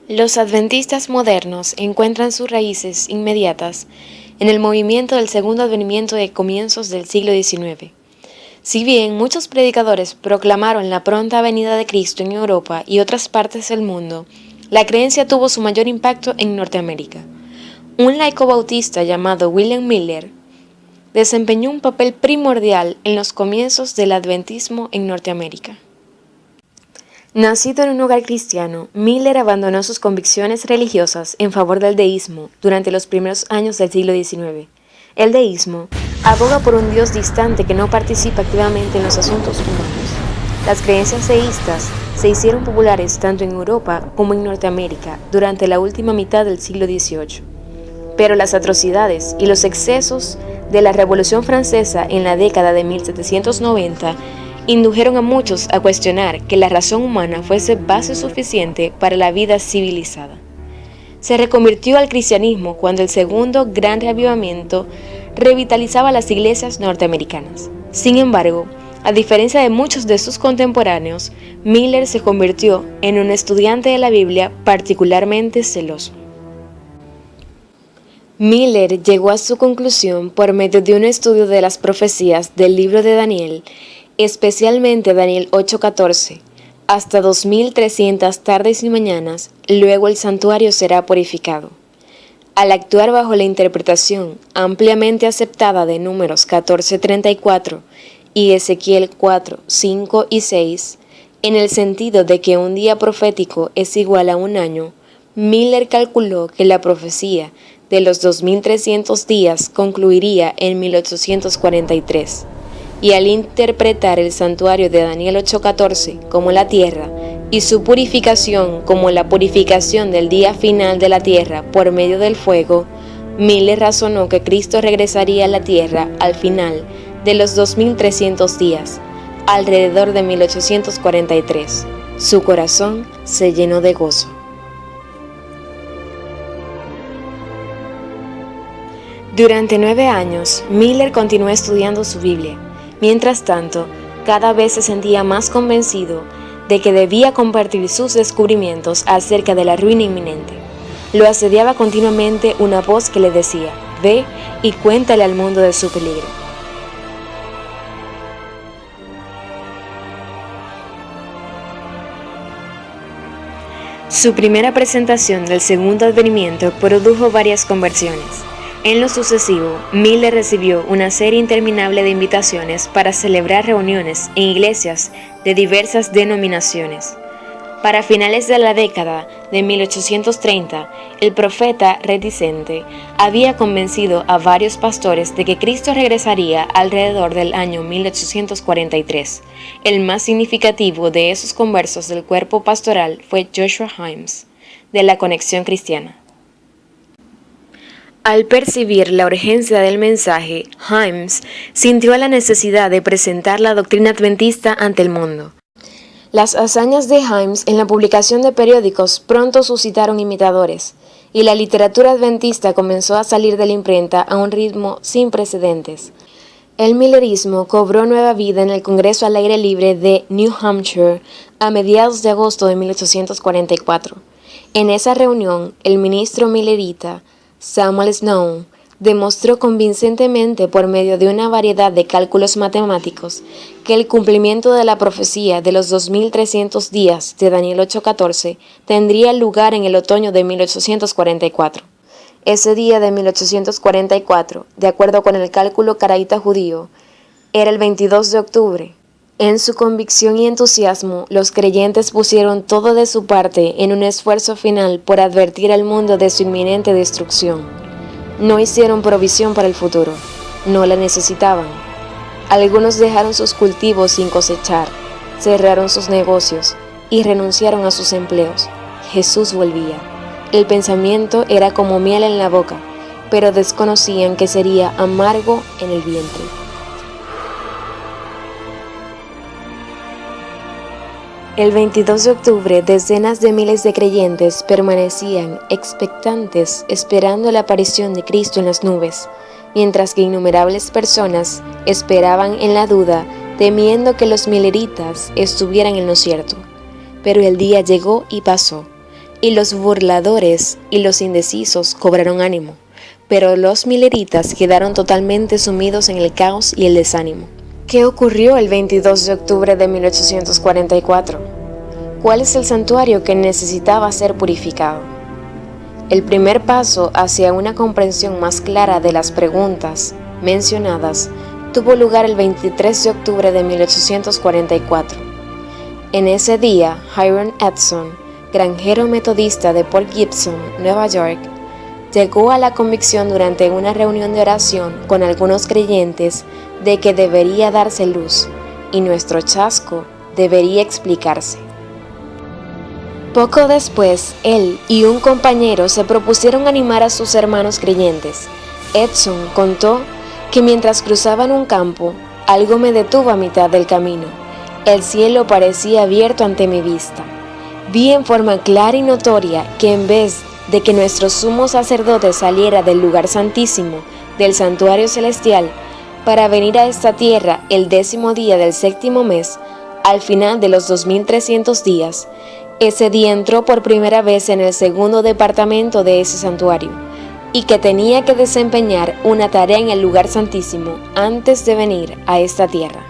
Los adventistas modernos encuentran sus raíces inmediatas en el movimiento del segundo advenimiento de comienzos del siglo XIX. Si bien muchos predicadores proclamaron la pronta venida de Cristo en Europa y otras partes del mundo, la creencia tuvo su mayor impacto en Norteamérica. Un laico bautista llamado William Miller desempeñó un papel primordial en los comienzos del adventismo en Norteamérica. Nacido en un hogar cristiano, Miller abandonó sus convicciones religiosas en favor del deísmo durante los primeros años del siglo XIX. El deísmo aboga por un Dios distante que no participa activamente en los asuntos humanos. Las creencias deístas se hicieron populares tanto en Europa como en Norteamérica durante la última mitad del siglo XVIII. Pero las atrocidades y los excesos de la Revolución Francesa en la década de 1790 indujeron a muchos a cuestionar que la razón humana fuese base suficiente para la vida civilizada. Se reconvirtió al cristianismo cuando el segundo gran reavivamiento revitalizaba las iglesias norteamericanas. Sin embargo, a diferencia de muchos de sus contemporáneos, Miller se convirtió en un estudiante de la Biblia particularmente celoso. Miller llegó a su conclusión por medio de un estudio de las profecías del libro de Daniel, especialmente Daniel 8:14, hasta 2300 tardes y mañanas, luego el santuario será purificado. Al actuar bajo la interpretación ampliamente aceptada de Números 14:34 y Ezequiel 4, 5 y 6, en el sentido de que un día profético es igual a un año, Miller calculó que la profecía de los 2300 días concluiría en 1843. Y al interpretar el santuario de Daniel 8:14 como la tierra y su purificación como la purificación del día final de la tierra por medio del fuego, Miller razonó que Cristo regresaría a la tierra al final de los 2300 días, alrededor de 1843. Su corazón se llenó de gozo. Durante 9 años, Miller continuó estudiando su Biblia. Mientras tanto, cada vez se sentía más convencido de que debía compartir sus descubrimientos acerca de la ruina inminente. Lo asediaba continuamente una voz que le decía: «Ve y cuéntale al mundo de su peligro». Su primera presentación del segundo advenimiento produjo varias conversiones. En lo sucesivo, Miller recibió una serie interminable de invitaciones para celebrar reuniones en iglesias de diversas denominaciones. Para finales de la década de 1830, el profeta reticente había convencido a varios pastores de que Cristo regresaría alrededor del año 1843. El más significativo de esos conversos del cuerpo pastoral fue Joshua Himes, de la Conexión Cristiana. Al percibir la urgencia del mensaje, Himes sintió la necesidad de presentar la doctrina adventista ante el mundo. Las hazañas de Himes en la publicación de periódicos pronto suscitaron imitadores, y la literatura adventista comenzó a salir de la imprenta a un ritmo sin precedentes. El millerismo cobró nueva vida en el Congreso al aire libre de New Hampshire a mediados de agosto de 1844. En esa reunión, el ministro millerita Samuel Snow demostró convincentemente por medio de una variedad de cálculos matemáticos que el cumplimiento de la profecía de los 2300 días de Daniel 8:14 tendría lugar en el otoño de 1844. Ese día de 1844, de acuerdo con el cálculo caraíta judío, era el 22 de octubre. En su convicción y entusiasmo, los creyentes pusieron todo de su parte en un esfuerzo final por advertir al mundo de su inminente destrucción. No hicieron provisión para el futuro, no la necesitaban. Algunos dejaron sus cultivos sin cosechar, cerraron sus negocios y renunciaron a sus empleos. Jesús volvía. El pensamiento era como miel en la boca, pero desconocían que sería amargo en el vientre. El 22 de octubre, decenas de miles de creyentes permanecían expectantes esperando la aparición de Cristo en las nubes, mientras que innumerables personas esperaban en la duda, temiendo que los milleritas estuvieran en lo cierto. Pero el día llegó y pasó. y los burladores y los indecisos cobraron ánimo, pero los mileritas quedaron totalmente sumidos en el caos y el desánimo. ¿Qué ocurrió el 22 de octubre de 1844? ¿Cuál es el santuario que necesitaba ser purificado? El primer paso hacia una comprensión más clara de las preguntas mencionadas tuvo lugar el 23 de octubre de 1844. En ese día, Hiram Edson, granjero metodista de Port Gibson, Nueva York, llegó a la convicción durante una reunión de oración con algunos creyentes de que debería darse luz y nuestro chasco debería explicarse. Poco después, él y un compañero se propusieron animar a sus hermanos creyentes. Edson contó que mientras cruzaban un campo, algo me detuvo a mitad del camino. El cielo parecía abierto ante mi vista. Vi en forma clara y notoria que en vez de que nuestro sumo sacerdote saliera del lugar santísimo del santuario celestial para venir a esta tierra el 10º día del 7º mes, al final de los 2300 días, ese día entró por primera vez en el segundo departamento de ese santuario, y que tenía que desempeñar una tarea en el lugar santísimo antes de venir a esta tierra.